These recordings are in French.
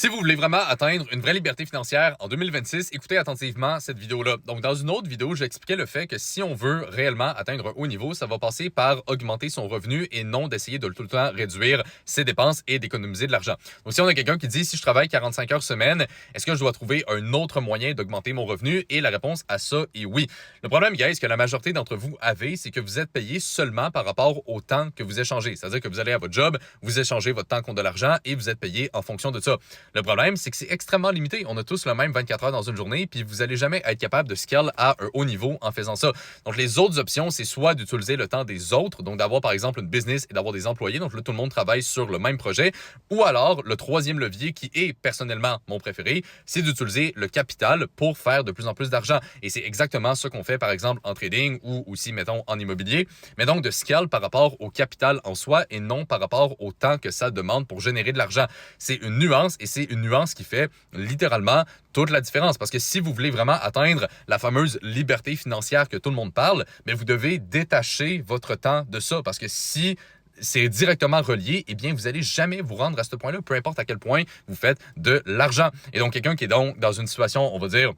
Si vous voulez vraiment atteindre une vraie liberté financière en 2026, écoutez attentivement cette vidéo-là. Donc, dans une autre vidéo, j'expliquais le fait que si on veut réellement atteindre un haut niveau, ça va passer par augmenter son revenu et non d'essayer de tout le temps réduire ses dépenses et d'économiser de l'argent. Donc, si on a quelqu'un qui dit, si je travaille 45 heures semaine, est-ce que je dois trouver un autre moyen d'augmenter mon revenu? Et la réponse à ça est oui. Le problème, guys, que la majorité d'entre vous avez, c'est que vous êtes payé seulement par rapport au temps que vous échangez. C'est-à-dire que vous allez à votre job, vous échangez votre temps contre de l'argent et vous êtes payé en fonction de ça. Le problème, c'est que c'est extrêmement limité. On a tous le même 24 heures dans une journée, puis vous n'allez jamais être capable de scale à un haut niveau en faisant ça. Donc, les autres options, c'est soit d'utiliser le temps des autres, donc d'avoir par exemple une business et d'avoir des employés, donc là, tout le monde travaille sur le même projet, ou alors le troisième levier qui est personnellement mon préféré, c'est d'utiliser le capital pour faire de plus en plus d'argent. Et c'est exactement ce qu'on fait par exemple en trading ou aussi, mettons, en immobilier, mais donc de scale par rapport au capital en soi et non par rapport au temps que ça demande pour générer de l'argent. C'est une nuance et c'est une nuance qui fait littéralement toute la différence. Parce que si vous voulez vraiment atteindre la fameuse liberté financière que tout le monde parle, mais vous devez détacher votre temps de ça. Parce que si c'est directement relié, eh bien, vous n'allez jamais vous rendre à ce point-là, peu importe à quel point vous faites de l'argent. Et donc, quelqu'un qui est donc dans une situation, on va dire,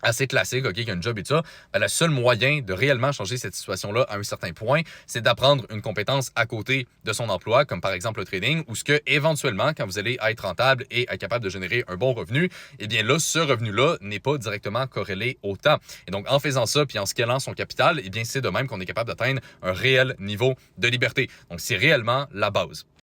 assez classique, OK, qui a un job et tout ça, ben, le seul moyen de réellement changer cette situation-là à un certain point, c'est d'apprendre une compétence à côté de son emploi, comme par exemple le trading, où ce que, éventuellement, quand vous allez être rentable et être capable de générer un bon revenu, eh bien là, ce revenu-là n'est pas directement corrélé au temps. Et donc, en faisant ça, puis en scalant son capital, eh bien, c'est de même qu'on est capable d'atteindre un réel niveau de liberté. Donc, c'est réellement la base.